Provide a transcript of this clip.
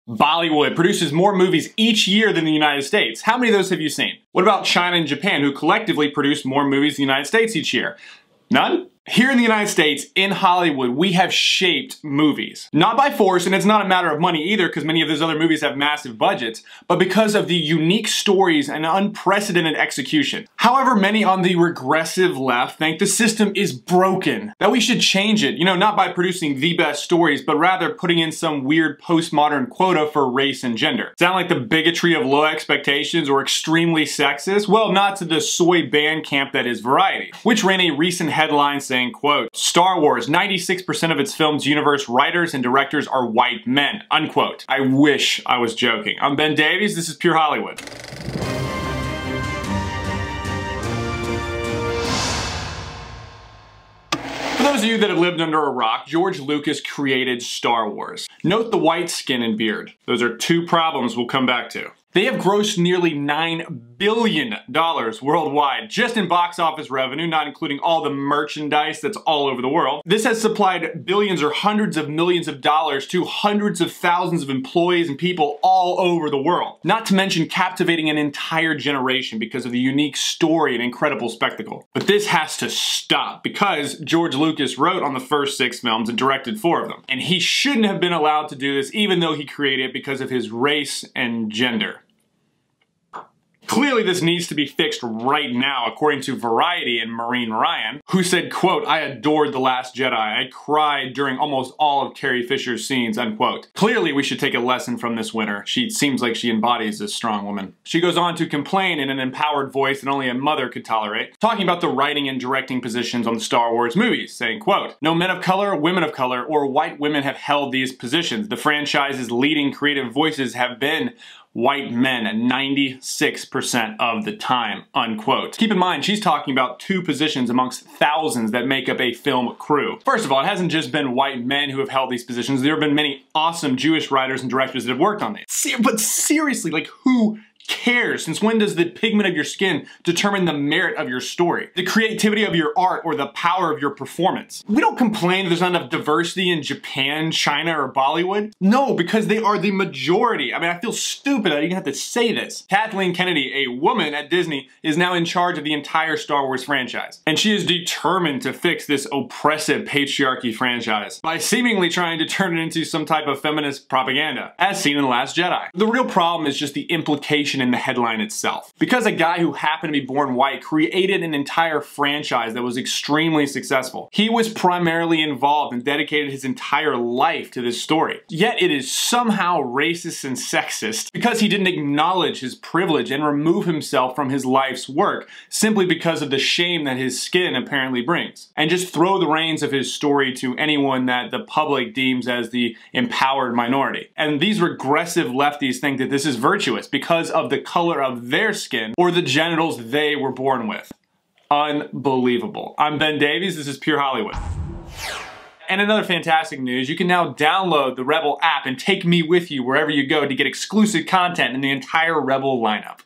Bollywood produces more movies each year than the United States. How many of those have you seen? What about China and Japan, who collectively produce more movies than the United States each year? None? Here in the United States, in Hollywood, we have shaped movies. Not by force, and it's not a matter of money either, because many of those other movies have massive budgets, but because of the unique stories and unprecedented execution. However, many on the regressive left think the system is broken, that we should change it, not by producing the best stories, but rather putting in some weird postmodern quota for race and gender. Sound like the bigotry of low expectations or extremely sexist? Well, not to the soy band camp that is Variety, which ran a recent headline saying, quote, Star Wars, 96% of its film's universe writers and directors are white men, unquote. I wish I was joking. I'm Ben Davies, this is Pure Hollywood. For those of you that have lived under a rock, George Lucas created Star Wars. Note the white skin and beard. Those are two problems we'll come back to. They have grossed nearly $9 billion worldwide, just in box office revenue, not including all the merchandise that's all over the world. This has supplied billions or hundreds of millions of dollars to hundreds of thousands of employees and people all over the world. Not to mention captivating an entire generation because of the unique story and incredible spectacle. But this has to stop because George Lucas wrote on the first 6 films and directed 4 of them. And he shouldn't have been allowed to do this even though he created it because of his race and gender. Clearly this needs to be fixed right now, according to Variety and Maureen Ryan, who said, quote, I adored The Last Jedi. I cried during almost all of Carrie Fisher's scenes, unquote. Clearly we should take a lesson from this winner. She seems like she embodies this strong woman. She goes on to complain in an empowered voice that only a mother could tolerate, talking about the writing and directing positions on the Star Wars movies, saying, quote, no men of color, women of color, or white women have held these positions. The franchise's leading creative voices have been white men 96% of the time, unquote. Keep in mind, she's talking about 2 positions amongst thousands that make up a film crew. First of all, it hasn't just been white men who have held these positions. There have been many awesome Jewish writers and directors that have worked on these. But seriously, like, who cares? Since when does the pigment of your skin determine the merit of your story? The creativity of your art or the power of your performance? We don't complain that there's not enough diversity in Japan, China, or Bollywood. No, because they are the majority. I mean, I feel stupid I even have to say this. Kathleen Kennedy, a woman at Disney, is now in charge of the entire Star Wars franchise. And she is determined to fix this oppressive patriarchy franchise by seemingly trying to turn it into some type of feminist propaganda, as seen in The Last Jedi. The real problem is just the implication in the headline itself. Because a guy who happened to be born white created an entire franchise that was extremely successful. He was primarily involved and dedicated his entire life to this story. Yet it is somehow racist and sexist because he didn't acknowledge his privilege and remove himself from his life's work simply because of the shame that his skin apparently brings. And just throw the reins of his story to anyone that the public deems as the empowered minority. And these regressive lefties think that this is virtuous because of the color of their skin or the genitals they were born with. Unbelievable. I'm Ben Davies, this is Pure Hollywood. And another fantastic news, you can now download the Rebel app and take me with you wherever you go to get exclusive content in the entire Rebel lineup.